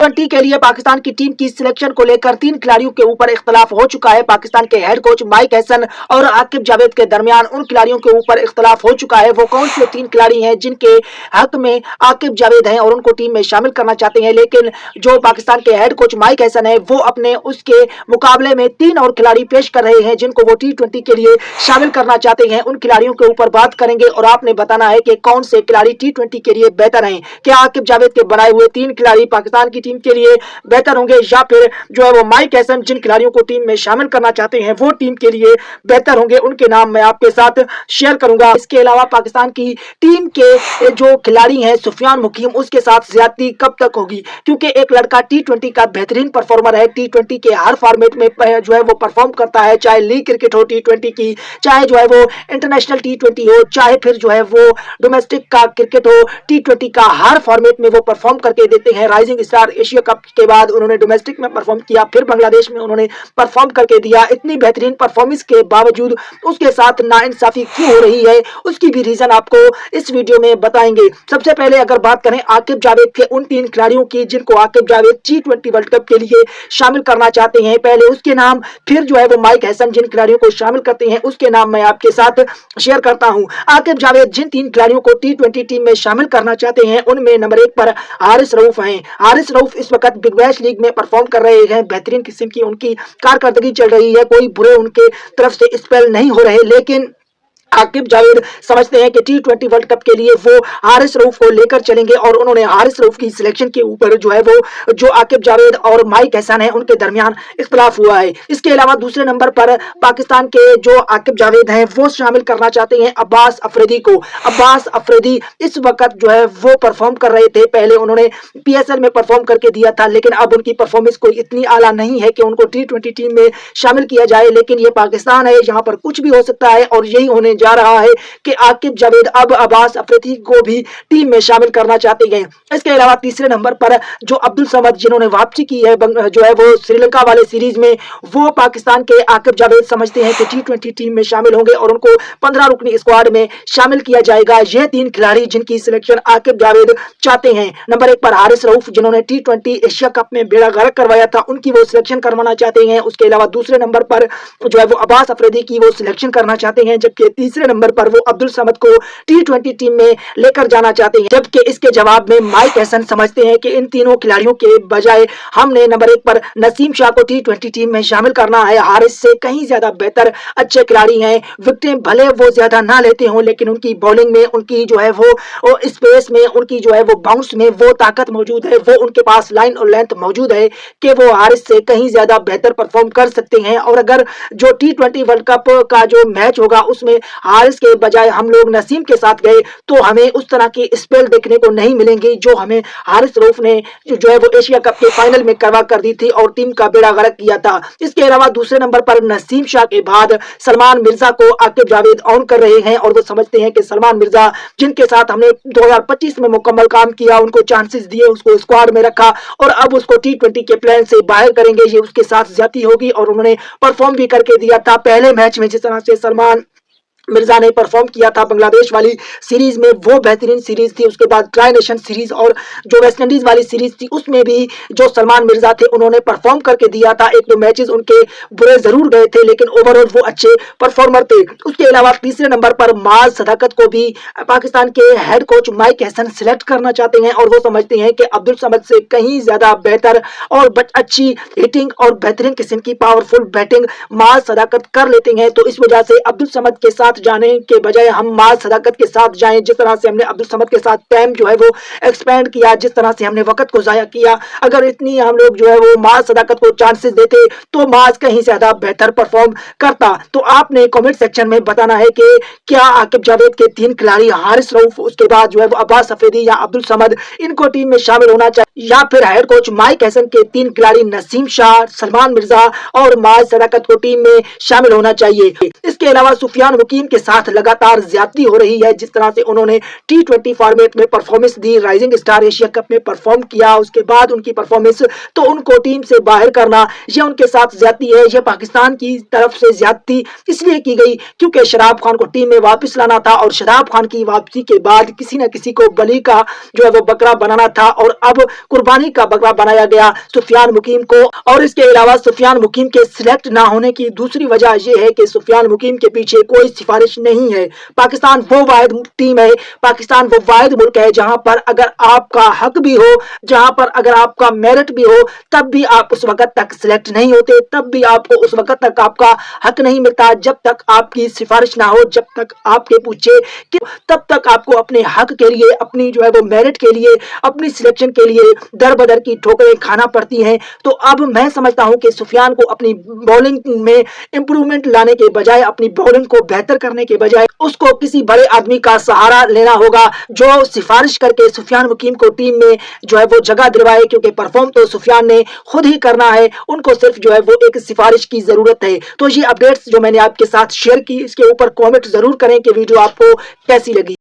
T20 के लिए पाकिस्तान की टीम की सिलेक्शन को लेकर 3 खिलाड़ियों के ऊपर इख्तलाफ हो चुका है। पाकिस्तान के हेड कोच माइक हैसन और आकिब जावेद के दरमियान उन खिलाड़ियों के ऊपर इख्तलाफ हो चुका है। वो कौन से 3 खिलाड़ी हैं जिनके हक में आकिब जावेद हैं और उनको टीम में शामिल करना चाहते हैं, लेकिन जो पाकिस्तान के हेड कोच माइक हैसन है वो अपने उसके मुकाबले में 3 और खिलाड़ी पेश कर रहे हैं जिनको वो T20 के लिए शामिल करना चाहते हैं। उन खिलाड़ियों के ऊपर बात करेंगे और आपने बताना है कि कौन से खिलाड़ी T20 के लिए बेहतर हैं। क्या आकिब जावेद के बनाए हुए 3 खिलाड़ी पाकिस्तान की टीम के लिए बेहतर होंगे या फिर जो है वो माइक हैसन जिन खिलाड़ियों को टीम में शामिल करना चाहते हैं वो टीम के लिए बेहतर होंगे। उनके नाम मैं आपके साथ शेयर करूंगा। इसके अलावा पाकिस्तान की टीम के जो खिलाड़ी हैं सुफियान मुकीम, उसके साथ ज्यादती कब तक होगी, क्योंकि एक लड़का T20 का बेहतरीन परफॉर्मर है। T20 के हर फॉर्मेट में जो है वो परफॉर्म करता है, चाहे लीग क्रिकेट हो T20 की, चाहे जो है वो इंटरनेशनल T20 हो, चाहे फिर जो है वो डोमेस्टिक का क्रिकेट हो। T20 का हर फॉर्मेट में वो परफॉर्म करके देते हैं। राइजिंग स्टार एशिया कप के बाद उन्होंने डोमेस्टिक में परफॉर्म किया, फिर बांग्लादेश में उन्होंने परफॉर्म करके दिया। इतनी बेहतरीन परफॉर्मेंस के बावजूद उसके साथ नाइंसाफी क्यों हो रही है, उसकी भी रीजन आपको इस वीडियो में बताएंगे। सबसे पहले अगर बात करें आकिब जावेद के उन 3 खिलाड़ियों की जिनको Aqib Javed T20 world cup के लिए शामिल करना चाहते हैं, पहले उसके नाम, फिर जो है वो माइक हैसन जिन खिलाड़ियों को शामिल करते हैं उसके नाम मैं आपके साथ शेयर करता हूं। आकिब जावेद जिन 3 खिलाड़ियों को T20 टीम में शामिल करना चाहते हैं उनमें नंबर 1 पर हारिस रऊफ हैं। हारिस रऊफ इस वक्त बिग बैश लीग में परफॉर्म कर रहे हैं। बेहतरीन किस्म की उनकी कारकर्दगी चल रही है, कोई बुरे उनके तरफ से स्पेल नहीं हो रहे, लेकिन आकिब जावेद समझते हैं कि T20 वर्ल्ड कप के लिए वो हारिस रऊफ को लेकर चलेंगे और उन्होंने हारिस रऊफ की सिलेक्शन के ऊपर जो है वो जो आकिब जावेद और माइक हैसन है उनके दरमियान इख्तलाफ हुआ है। इसके अलावा दूसरे नंबर पर पाकिस्तान के जो आकिब जावेद हैं वो शामिल करना चाहते हैं अब्बास अफरीदी को। अब्बास अफरीदी इस वक्त जो है वो परफॉर्म कर रहे थे, पहले उन्होंने PSL में परफॉर्म करके दिया था, लेकिन अब उनकी परफॉर्मेंस कोई इतनी आला नहीं है कि उनको T20 टीम में शामिल किया जाए। लेकिन ये पाकिस्तान है, यहाँ पर कुछ भी हो सकता है और यही होने जा रहा है कि आकिब जावेद अब अब्बास अफरीदी को भी टीम में शामिल करना चाहते हैं। इसके अलावा तीसरे नंबर पर जो अब्दुल समद जिन्होंने वापसी की है जो है वो श्रीलंका वाले सीरीज में, वो पाकिस्तान के आकिब जावेद समझते हैं कि T20 टीम में शामिल होंगे और उनको 15 रुकनी स्क्वाड में शामिल किया जाएगा। ये 3 खिलाड़ी जिनकी सिलेक्शन आकिब जावेद चाहते हैं। नंबर 1 पर हारिस रऊफ जिन्होंने T20 एशिया कप में बेड़ा गर्क करवाया था, उनकी वो सिलेक्शन करवाना चाहते हैं। उसके अलावा दूसरे नंबर पर जो है वो अब्बास अफरीदी की वो सिलेक्शन करना चाहते हैं, जबकि तीसरे नंबर पर वो अब्दुल समद को T20 टीम में लेकर जाना चाहते हैं। जबकि इसके जवाब में माइक हैसन समझते हैं कि इन तीनों खिलाड़ियों के बजाय हमने नंबर 1 पर नसीम शाह को T20 टीम में शामिल करना है। हारिस से कहीं ज्यादा बेहतर अच्छे खिलाड़ी हैं, विकेटें भले वो ज्यादा ना लेते हों, लेकिन उनकी बॉलिंग में, उनकी जो है वो स्पेस में, उनकी जो है वो बाउंस में वो ताकत मौजूद है, वो उनके पास लाइन और लेंथ मौजूद है कि वो हारिस से कहीं ज्यादा बेहतर परफॉर्म कर सकते हैं। और अगर जो T20 वर्ल्ड कप का जो मैच होगा उसमें हारिस के बजाय हम लोग नसीम के साथ गए तो हमें उस तरह की स्पेल देखने को नहीं मिलेंगी जो हमें हारिस रऊफ ने जो है वो एशिया कप के फाइनल में करवा कर दी थी और टीम का बेड़ा गर्क किया था। इसके अलावा दूसरे नंबर पर नसीम शाह के बाद सलमान मिर्जा को आकिब जावेद ऑन कर रहे हैं और वो समझते हैं कि सलमान मिर्जा जिनके साथ हमने 2025 में मुकम्मल काम किया, उनको चांसेस दिए, उसको स्क्वाड में रखा और अब उसको T20 के प्लान से बाहर करेंगे, ये उसके साथ ज्यादती होगी। और उन्होंने परफॉर्म भी करके दिया था पहले मैच में, जिस तरह से सलमान मिर्जा ने परफॉर्म किया था बांग्लादेश वाली सीरीज में, वो बेहतरीन सीरीज थी। उसके बाद ट्राई नेशन सीरीज और जो वेस्ट इंडीज वाली सीरीज थी उसमें भी जो सलमान मिर्जा थे उन्होंने परफॉर्म करके दिया था। 1-2 मैचेस उनके बुरे जरूर गए थे, लेकिन ओवरऑल वो अच्छे परफॉर्मर थे। उसके अलावा तीसरे नंबर पर माज सदाकत को भी पाकिस्तान के head coach mic Hesson select करना चाहते हैं और वो समझते हैं कि अब्दुल समद से कहीं ज्यादा बेहतर और अच्छी हिटिंग और बेहतरीन किस्म की पावरफुल बैटिंग माज सदाकत कर लेते हैं। तो इस वजह से अब्दुल समद के साथ जाने के बजाय हम माज सदाकत के साथ जाएं। जिस तरह से हमने अब्दुल समद के साथ टाइम जो है वो एक्सपेंड किया, जिस तरह से हमने वक्त को जाया किया, अगर इतनी हम लोग जो है वो माज सदाकत को चांसेस देते तो माज कहीं ज्यादा बेहतर परफॉर्म करता। तो आपने कमेंट सेक्शन में बताना है कि क्या आकिब जावेद के 3 खिलाड़ी हारिस रऊफ, उसके बाद जो है वो अब्बास अफरीदी या अब्दुल समद, इनको टीम में शामिल होना चाहिए, या फिर हेड कोच माइक हैसन के 3 खिलाड़ी नसीम शाह, सलमान मिर्जा और माज सदाकत को टीम में शामिल होना चाहिए। इसके अलावा सुफियान मुकीम کے ساتھ لگاتار زیادتی ہو رہی ہے. جس طرح سے انہوں نے T20 فارمیٹ میں پرفارمنس دی, رائزنگ اسٹار ایشیا کپ میں پرفارم کیا, اس کے بعد ان کی پرفارمنس, تو ان کو ٹیم سے باہر کرنا یہ ان کے ساتھ زیادتی ہے. یہ پاکستان کی طرف سے زیادتی اس لیے کی گئی کیونکہ شاداب خان کو ٹیم میں واپس لانا تھا, اور شاداب خان کی واپسی کے بعد کسی نہ کسی کو بلی کا جو ہے وہ بکرا بنانا تھا, اور اب قربانی کا بکرا بنایا گیا سفیان مقیم کو. اور اس کے علاوہ سفیان مقیم کے سلیکٹ نہ ہونے کی دوسری وجہ یہ ہے کہ سفیان مقیم کے پیچھے کوئی سفارش نہیں ہے. پاکستان وہ واحد ٹیم ہے, پاکستان وہ واحد ملک ہے جہاں پر اگر آپ کا حق بھی ہو, جہاں پر اگر آپ کا میرٹ بھی ہو, تب بھی آپ اس وقت تک سلیکٹ نہیں ہوتے, تب بھی آپ کو اس وقت تک آپ کا حق نہیں ملتا جب تک آپ کی سفارش نہ ہو, جب تک آپ کے پوچھے تب تک آپ کو اپنے حق کے لیے, اپنی جو ہے وہ میرٹ کے لیے, اپنی سلیکشن کے لیے در بدر کی ٹھوکریں کھانا پڑتی ہیں. تو اب میں سمجھتا ہوں کہ سفیان کو اپنی بولنگ میں امپرومنٹ لانے کے بجائے, اپنی بولنگ کو بہتر کرنے کے بجائے اس کو کسی بڑے آدمی کا سہارا لینا ہوگا جو سفارش کر کے سفیان مقیم کو ٹیم میں جو ہے وہ جگہ دلوائے, کیونکہ پرفارم تو سفیان نے خود ہی کرنا ہے, ان کو صرف جو ہے وہ ایک سفارش کی ضرورت ہے. تو یہ اپڈیٹس جو میں نے آپ کے ساتھ شیئر کی, اس کے اوپر کامنٹ ضرور کریں کہ ویڈیو آپ کو کیسی لگی.